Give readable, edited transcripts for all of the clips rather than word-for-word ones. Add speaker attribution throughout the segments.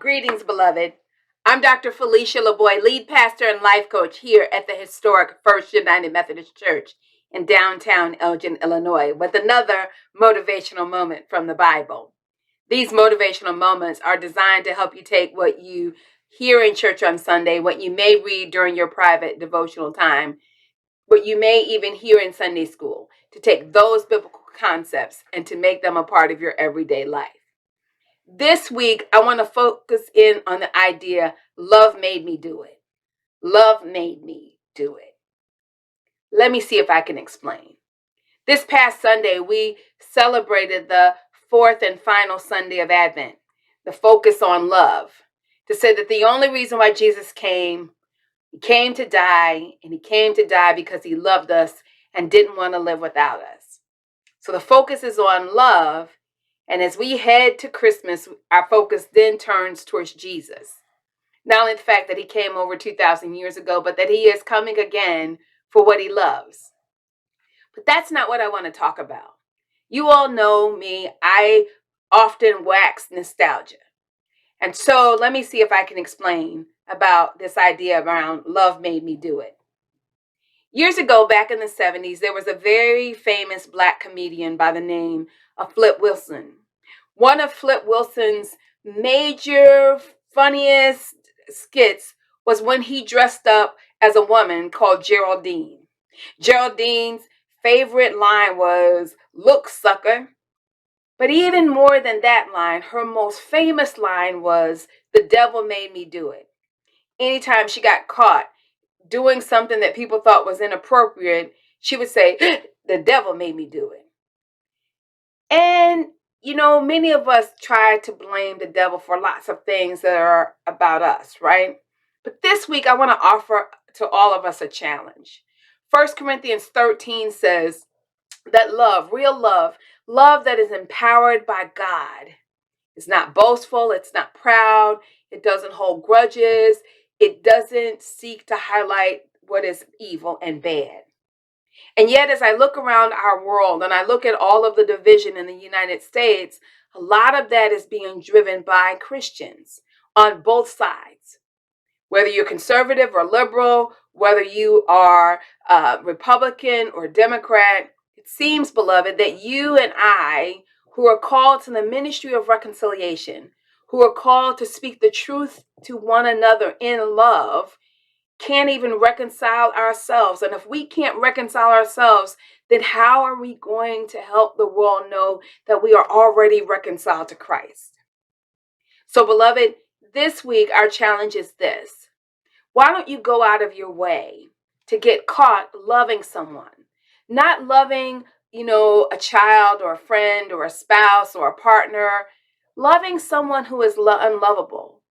Speaker 1: Greetings, beloved. I'm Dr. Felicia LaBoy, lead pastor and life coach here at the historic First United Methodist Church in downtown Elgin, Illinois, with another motivational moment from the Bible. These motivational moments are designed to help you take what you hear in church on Sunday, what you may read during your private devotional time, what you may even hear in Sunday school, to take those biblical concepts and to make them a part of your everyday life. This week, I want to focus in on the idea, love made me do it. Love made me do it. Let me see if I can explain. This past Sunday, we celebrated the fourth and final Sunday of Advent, the focus on love, to say that the only reason why Jesus came, he came to die, and he came to die because he loved us and didn't want to live without us. So the focus is on love. And as we head to Christmas, our focus then turns towards Jesus. Not only the fact that he came over 2,000 years ago, but that he is coming again for what he loves. But that's not what I want to talk about. You all know me. I often wax nostalgia. And so let me see if I can explain about this idea around love made me do it. Years ago, back in the 70s, there was a very famous Black comedian by the name of Flip Wilson. One of Flip Wilson's major, funniest skits was when he dressed up as a woman called Geraldine. Geraldine's favorite line was, "Look, sucker." But even more than that line, her most famous line was, "The devil made me do it." Anytime she got caught doing something that people thought was inappropriate, she would say, "The devil made me do it." And, you know, many of us try to blame the devil for lots of things that are about us, right? But this week, I want to offer to all of us a challenge. 1 Corinthians 13 says that love, real love, love that is empowered by God, is not boastful, it's not proud, it doesn't hold grudges, it doesn't seek to highlight what is evil and bad. And yet, as I look around our world and I look at all of the division in the United States, a lot of that is being driven by Christians on both sides. Whether you're conservative or liberal, whether you are Republican or Democrat, it seems, beloved, that you and I, who are called to the ministry of reconciliation, who are called to speak the truth to one another in love, can't even reconcile ourselves. And if we can't reconcile ourselves, then how are we going to help the world know that we are already reconciled to Christ? So, beloved, this week our challenge is this. Why don't you go out of your way to get caught loving someone? Not loving, a child or a friend or a spouse or a partner, loving someone who is unlovable.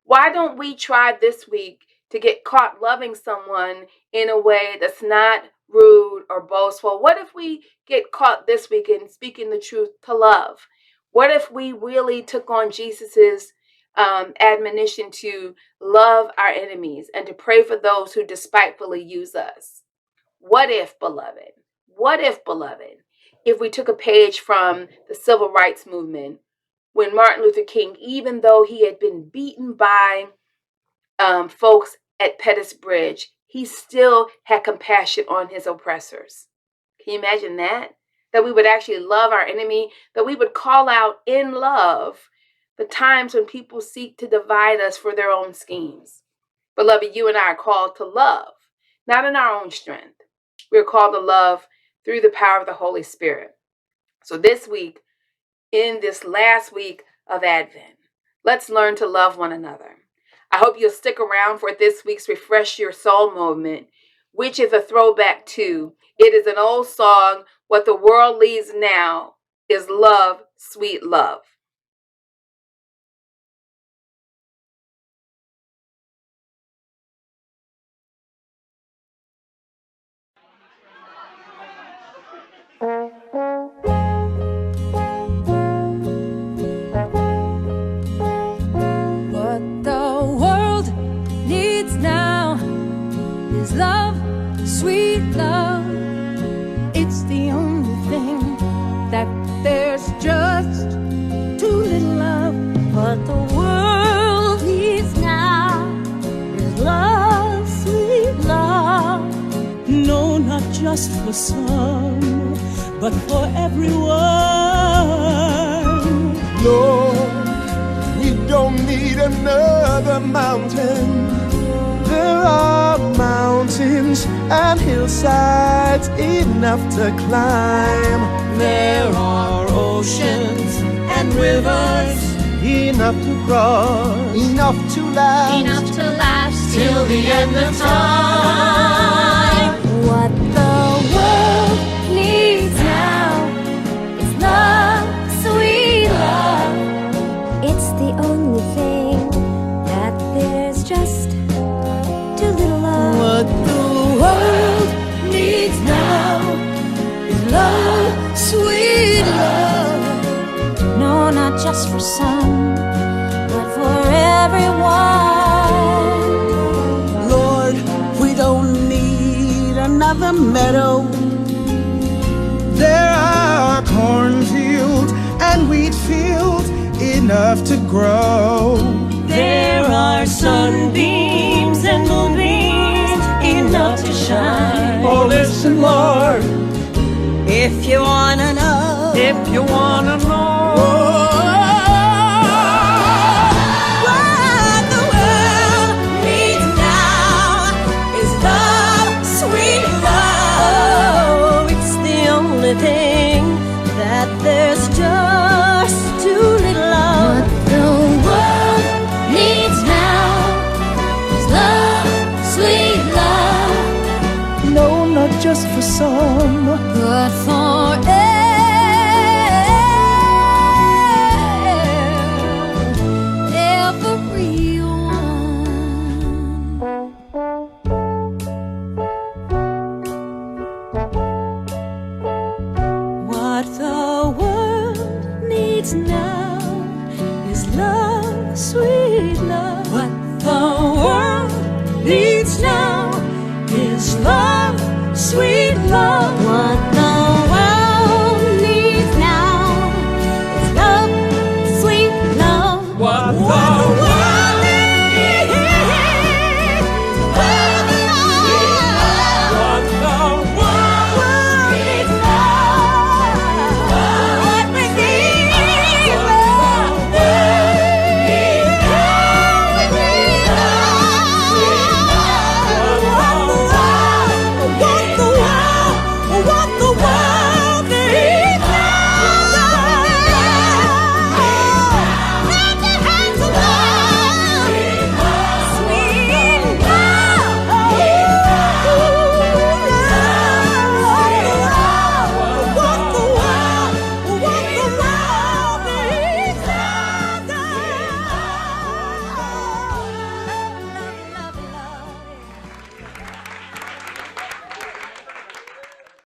Speaker 1: Why don't we try this week to get caught loving someone in a way that's not rude or boastful? What if we get caught this week in speaking the truth to love? What if we really took on Jesus's admonition to love our enemies and to pray for those who despitefully use us? What if, beloved, if we took a page from the civil rights movement, when Martin Luther King, even though he had been beaten by folks at Pettus Bridge, he still had compassion on his oppressors. Can you imagine that? That we would actually love our enemy, that we would call out in love the times when people seek to divide us for their own schemes. Beloved, you and I are called to love, not in our own strength. We're called to love through the power of the Holy Spirit. So this week, in this last week of Advent, let's learn to love one another. I hope you'll stick around for this week's Refresh Your Soul moment, which is a throwback to, it is an old song, "What the World Needs Now is Love, Sweet Love."
Speaker 2: What the world needs now is love, sweet love. It's the only thing that there's just too little of. What the world just for some, but for everyone.
Speaker 3: Lord, we don't need another mountain. There are mountains and hillsides enough to climb.
Speaker 2: There are oceans and rivers
Speaker 3: Enough to cross, enough to last
Speaker 2: till the end of time. What the world needs now is love, sweet love. It's the only thing that there's just too little of. What the world needs now is love, sweet love. No, not just for some, but for everyone.
Speaker 4: Lord, we don't need another meadow.
Speaker 3: There are cornfields and wheat fields enough to grow.
Speaker 2: There are sunbeams and moonbeams enough to shine.
Speaker 3: Oh, listen, Lord,
Speaker 4: If you wanna know,
Speaker 3: if you wanna know.
Speaker 2: What the world needs now is love, sweet love. It's the only thing that there's just too little of. What the world needs now is love, sweet love.
Speaker 3: No, not just for some.
Speaker 2: But for everyone. What the world needs now is love, sweet